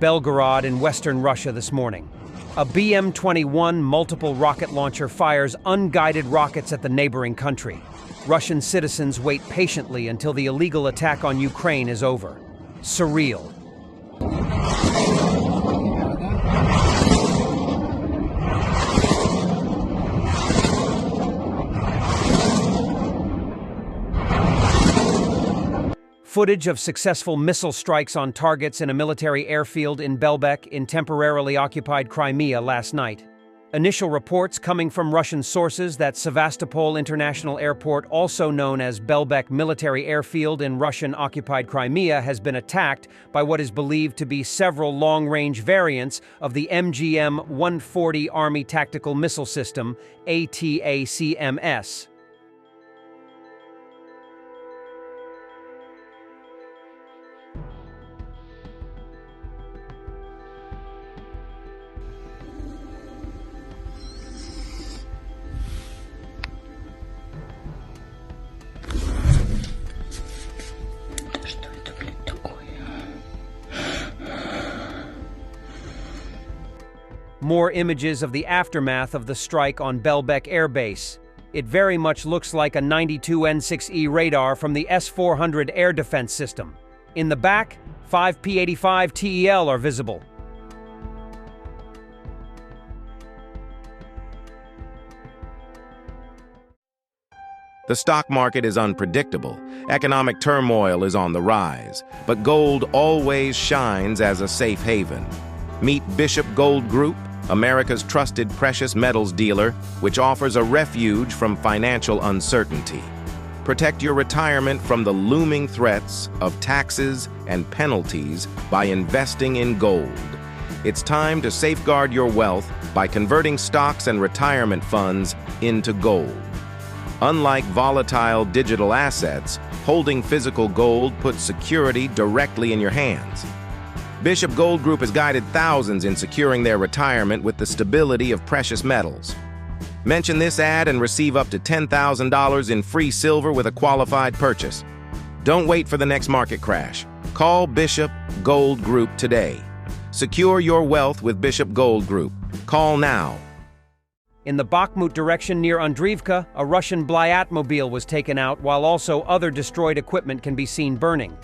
Belgorod in western Russia this morning. A BM-21 multiple rocket launcher fires unguided rockets at the neighboring country. Russian citizens wait patiently until the illegal attack on Ukraine is over. Surreal. Footage of successful missile strikes on targets in a military airfield in Belbek in temporarily occupied Crimea last night. Initial reports coming from Russian sources that Sevastopol International Airport, also known as Belbek Military Airfield in Russian-occupied Crimea, has been attacked by what is believed to be several long-range variants of the MGM-140 Army Tactical Missile System, Atacms. More images of the aftermath of the strike on Belbek Air Base. It very much looks like a 92 N6E radar from the S-400 air defense system. In the back, 5 P-85 TEL are visible. The stock market is unpredictable. Economic turmoil is on the rise, but gold always shines as a safe haven. Meet Bishop Gold Group, America's trusted precious metals dealer, which offers a refuge from financial uncertainty. Protect your retirement from the looming threats of taxes and penalties by investing in gold. It's time to safeguard your wealth by converting stocks and retirement funds into gold. Unlike volatile digital assets, holding physical gold puts security directly in your hands. Bishop Gold Group has guided thousands in securing their retirement with the stability of precious metals. Mention this ad and receive up to $10,000 in free silver with a qualified purchase. Don't wait for the next market crash. Call Bishop Gold Group today. Secure your wealth with Bishop Gold Group. Call now. In the Bakhmut direction near Andriivka, a Russian Blyat-mobile was taken out, while also other destroyed equipment can be seen burning.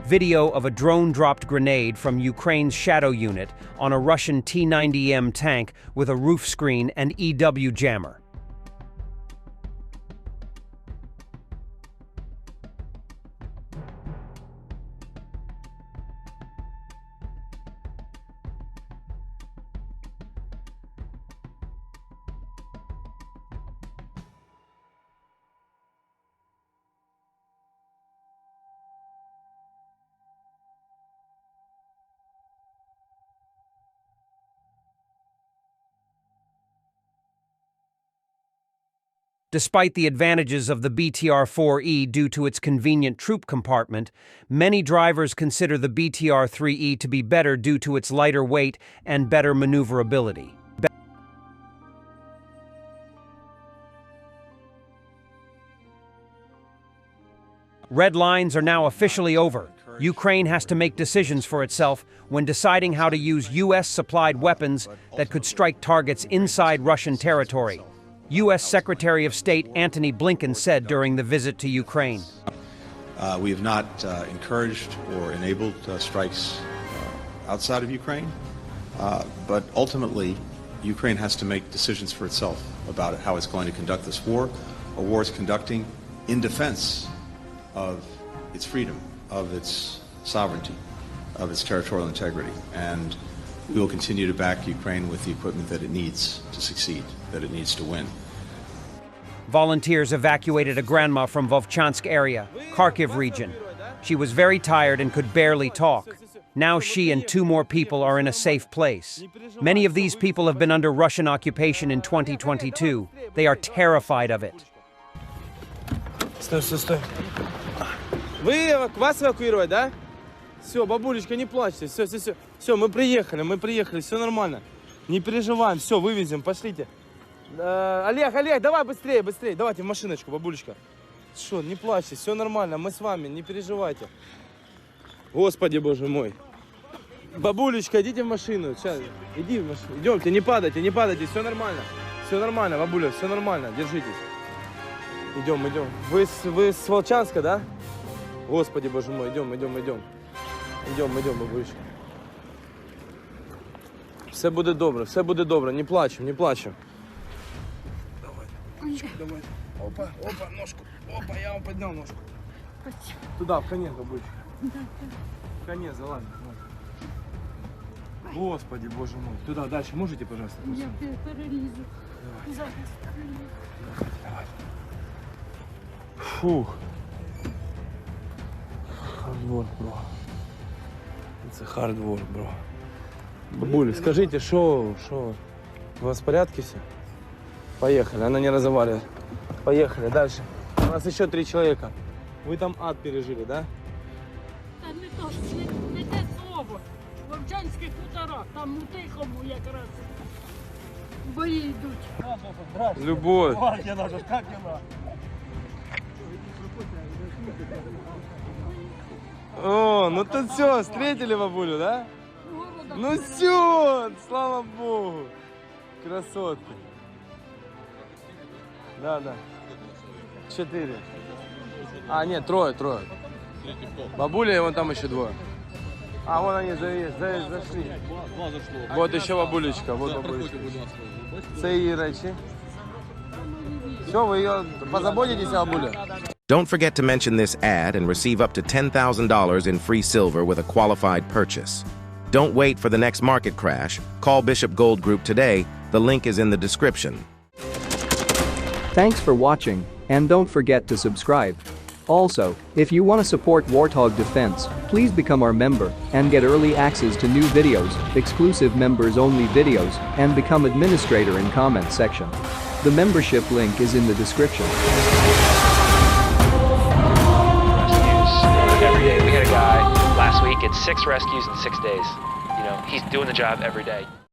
Video of a drone-dropped grenade from Ukraine's Shadow unit on a Russian T-90M tank with a roof screen and EW jammer. Despite the advantages of the BTR-4E due to its convenient troop compartment, many drivers consider the BTR-3E to be better due to its lighter weight and better maneuverability. Red lines are now officially over. Ukraine has to make decisions for itself when deciding how to use U.S.-supplied weapons that could strike targets inside Russian territory. U.S. Secretary of State Antony Blinken said during the visit to Ukraine. We have not encouraged or enabled strikes outside of Ukraine, but ultimately Ukraine has to make decisions for itself about how it's going to conduct this war. A war it's conducting in defense of its freedom, of its sovereignty, of its territorial integrity. And we will continue to back Ukraine with the equipment that it needs to succeed, that it needs to win. Volunteers evacuated a grandma from Vovchansk area, Kharkiv region. She was very tired and could barely talk. Now she and 2 more people are in a safe place. Many of these people have been under Russian occupation in 2022. They are terrified of it. Стой, стой, стой. Вас эвакуировать, да? Все, бабулечка, не плачьте. Все, все, все. Все, мы приехали, все нормально. Не переживаем, все, вывезем, пошлите. Олег, давай быстрее, быстрее. Давайте в машиночку, бабулечка. Что, не плачьте, все нормально, мы с вами, не переживайте. Господи, боже мой. Бабулечка, идите в машину. Сейчас, иди в машину. Идемте, не падайте, все нормально. Все нормально, бабуля, все нормально, держитесь. Идем. Вы с Волчанска, да? Господи, боже мой, идем. Идем, бабулечка. Все буде добре, не плачем. Давай. Опа, ножку. Опа, я вам поднял ножку. Туда, в конец, бабулечка. В конец, залазь. Господи, боже мой. Туда, дальше можете, пожалуйста? Я перелізу. Давай. Фух. Хардворк, бро. Це хардворк, бро. Бабуля, скажите, что? У вас в порядке все? Поехали, она не разговаривает. Поехали, дальше. У нас еще 3 человека. Вы там ад пережили, да? Та не то, не те слово. В Вовчанських хуторах, там у Тихому якраз бої йдуть. Любовь. О, ну тут все, встретили бабулю, да? Ну все, слава богу. Красотка. Да. 4. А, нет, 3. Бабуля и вон там еще 2. А, вон они зашли. Вот еще бабулечка, вот бабулечка. Це її речі. Все, ви її позаботитесь о бабулі? Don't forget to mention this ad and receive up to $10,000 in free silver with a qualified purchase. Don't wait for the next market crash. Call Bishop Gold Group today. The link is in the description. Thanks for watching, and don't forget to subscribe. Also, if you want to support Warthog Defense, please become our member and get early access to new videos, exclusive members-only videos, and become administrator in comment section. The membership link is in the description. Every day. We had a guy last week, it's 6 rescues in 6 days. You know, he's doing the job every day.